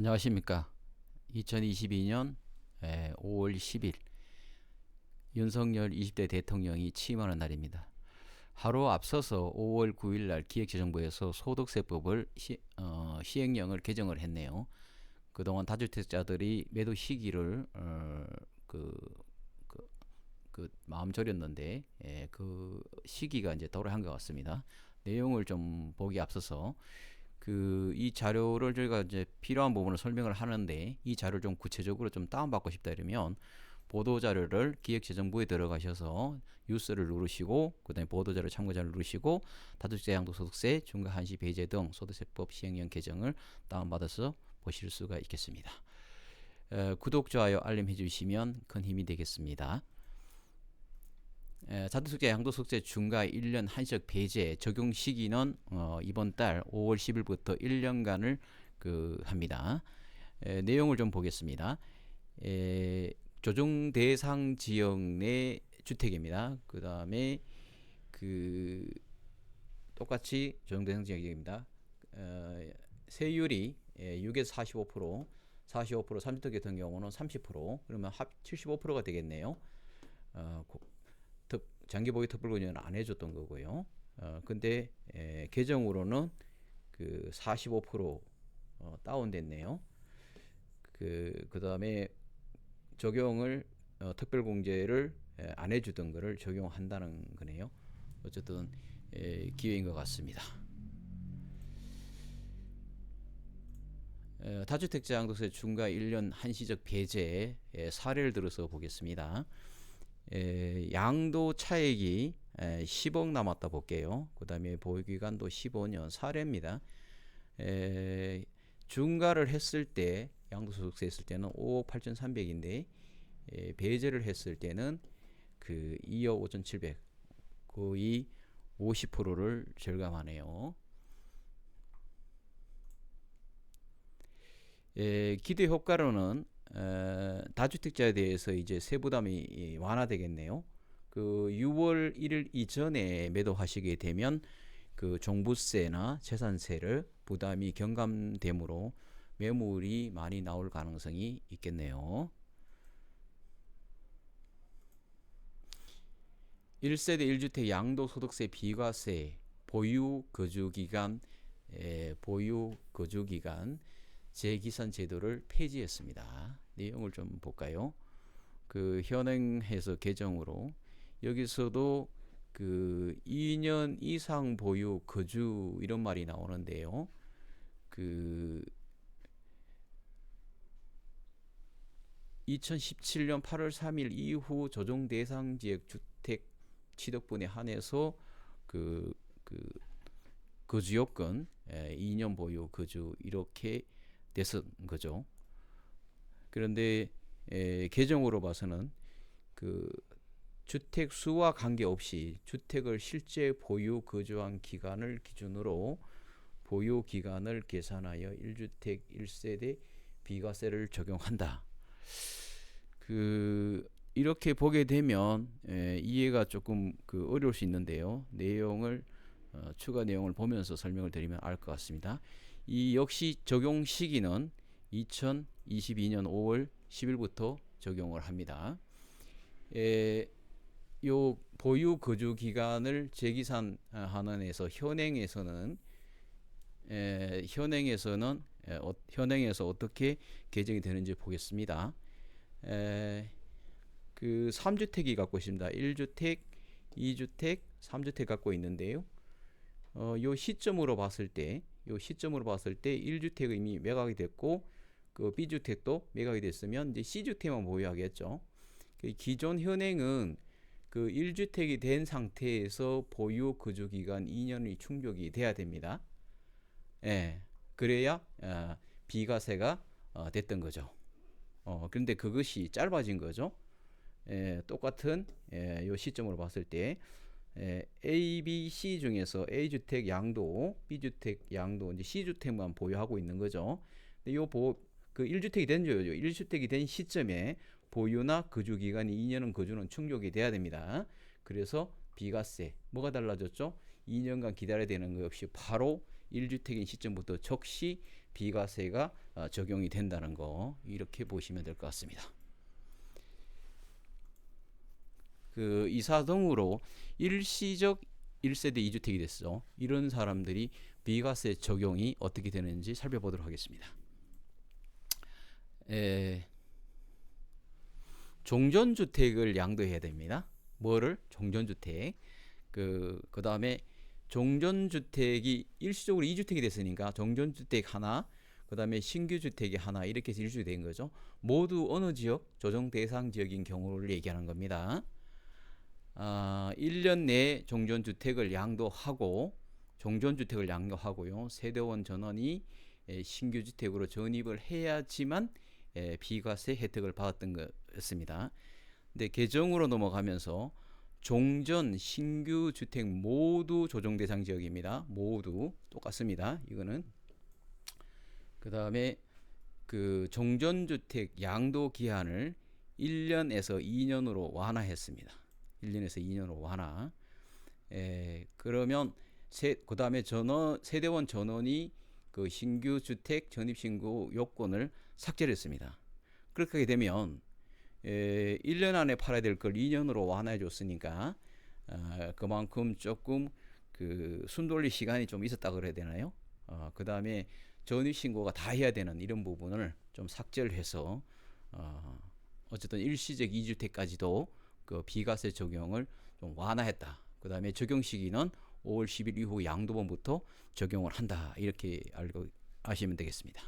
안녕하십니까. 2022년 5월 10일 윤석열 20대 대통령이 취임하는 날입니다. 하루 앞서서 5월 9일 날 기획재정부에서 소득세법을 시행령을 개정을 했네요. 그동안 다주택자들이 매도 시기를 그, 마음 졸였는데 그 시기가 이제 도래한 것 같습니다. 내용을 좀 보기 앞서서 이 자료를 저희가 이제 필요한 부분을 설명을 하는데, 이 자료를 좀 구체적으로 좀 다운받고 싶다 이러면 보도 자료를 기획재정부에 들어가셔서 뉴스를 누르시고, 그다음에 보도 자료 참고자를 누르시고 다주택자 양도소득세 중과 한시 배제 등 소득세법 시행령 개정을 다운받아서 보실 수가 있겠습니다. 구독, 좋아요, 알림 해주시면 큰 힘이 되겠습니다. 다주택자 양도소득세 중과 1년 한시적 배제 적용 시기는 이번 달 5월 10일부터 1년간을 합니다. 내용을 좀 보겠습니다. 조정 대상 지역 내 주택입니다. 그 다음에 똑같이 조정 대상 지역입니다. 세율이 6에서 45%, 3주택 같은 경우는 30%, 그러면 합 75%가 되겠네요. 장기보유 특별공제는 안 해줬던 거고요. 근데 개정으로는 45% 다운됐네요. 그 다음에 적용을 특별공제를 안 해주던 거를 적용한다는 거네요. 어쨌든 기회인 것 같습니다. 다주택자 양도세 중과 1년 한시적 배제 사례를 들어서 보겠습니다. 양도 차액이 10억 남았다 볼게요. 그 다음에 보유기간도 15년 사례입니다. 중과를 했을 때, 양도소득세 했을 때는 5억 8,300인데 배제를 했을 때는 2억 5,700, 거의 50%를 절감하네요. 기대 효과로는 다주택자에 대해서 이제 세부담이 완화되겠네요. 6월 1일 이전에 매도하시게 되면 종부세나 재산세를 부담이 경감되므로 매물이 많이 나올 가능성이 있겠네요. 1세대 1주택 양도소득세 비과세 보유 거주기간 재기산 제도를 폐지했습니다. 내용을 좀 볼까요? 현행해서 개정으로 여기서도 2년 이상 보유 거주 이런 말이 나오는데요. 2017년 8월 3일 이후 조정 대상 지역 주택 취득분에 한해서 거주 요건 2년 보유 거주 이렇게 됐은 거죠. 그런데 개정으로 봐서는 주택 수와 관계없이 주택을 실제 보유 거주한 기간을 기준으로 보유 기간을 계산하여 1주택 1세대 비과세를 적용한다. 이렇게 보게 되면 이해가 조금 어려울 수 있는데요. 추가 내용을 보면서 설명을 드리면 알 것 같습니다. 이 역시 적용 시기는 2022년 5월 10일부터 적용을 합니다. 요 보유 거주 기간을 재기산하는 에서 현행에서 어떻게 개정이 되는지 보겠습니다. 3주택이 갖고 있습니다. 1주택, 2주택, 3주택 갖고 있는데요. 요 시점으로 봤을 때 1주택이 이미 매각이 됐고 B주택도 매각이 됐으면 이제 C주택만 보유하겠죠. 기존 현행은 1주택이 된 상태에서 보유 거주 기간 2년이 충족이 돼야 됩니다. 그래야 비과세가 됐던 거죠. 그런데 그것이 짧아진 거죠. 똑같은 요 시점으로 봤을 때 A, B, C 중에서 A주택 양도, B주택 양도, 이제 C주택만 보유하고 있는 거죠. 근데 1주택이 된 거죠. 1주택이 된 시점에 보유나 거주 기간이 2년은 거주는 충족이 돼야 됩니다. 그래서 비과세 뭐가 달라졌죠? 2년간 기다려야 되는 거 없이 바로 1주택인 시점부터 적시 비과세가 적용이 된다는 거 이렇게 보시면 될 것 같습니다. 그 이사 등으로 일시적 1세대 2주택이 됐어. 이런 사람들이 비과세 적용이 어떻게 되는지 살펴보도록 하겠습니다. 종전주택을 양도해야 됩니다. 뭐를? 종전주택. 그 다음에 종전주택이 일시적으로 2주택이 됐으니까 종전주택 하나, 그 다음에 신규주택이 하나 이렇게 해서 1주택이 된 거죠. 모두 어느 지역? 조정 대상 지역인 경우를 얘기하는 겁니다. 1년 내에 종전주택을 양도하고요. 세대원 전원이 신규주택으로 전입을 해야지만 비과세 혜택을 받았던 것입니다. 근데 개정으로 넘어가면서 종전 신규 주택 모두 조정 대상 지역입니다. 모두 똑같습니다. 이거는 그 다음에 그 종전주택 양도 기한을 1년에서 2년으로 완화했습니다. 1년에서 2년으로 완화. 그러면 그 다음에 세대원 전원이 그 신규 주택 전입 신고 요건을 삭제를 했습니다. 그렇게 하게 되면 1년 안에 팔아야 될 걸 2년으로 완화해 줬으니까 그만큼 조금 그 순돌리 시간이 좀 있었다 그래야 되나요? 그 다음에 전입 신고가 다 해야 되는 이런 부분을 좀 삭제를 해서 어쨌든 일시적 2주택까지도 그 비과세 적용을 좀 완화했다. 그 다음에 적용 시기는 5월 10일 이후 양도분부터 적용을 한다. 이렇게 알고 아시면 되겠습니다.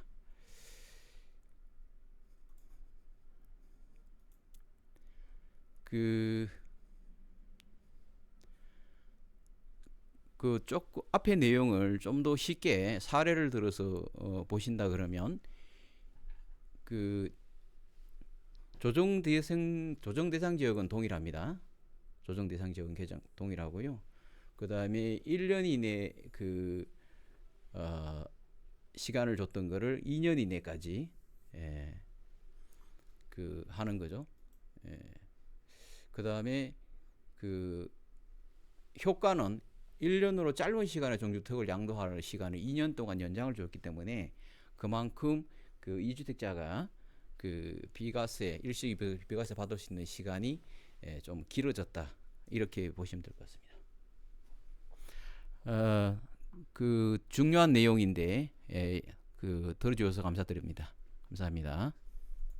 그 조금 앞에 내용을 좀 더 쉽게 사례를 들어서 보신다 그러면 그 조정 대상 지역은 동일합니다. 조정 대상 지역은 동일하고요. 그 다음에 1년 이내 시간을 줬던 거를 2년 이내까지 하는 거죠. 그 다음에 그 효과는 1년으로 짧은 시간에 종주택을 양도할 시간을 2년 동안 연장을 줬기 때문에 그만큼 그 2주택자가 그 비과세 일시 비과세 받을 수 있는 시간이 좀 길어졌다. 이렇게 보시면 될 것 같습니다. 그 중요한 내용인데 들어주셔서 감사드립니다. 감사합니다.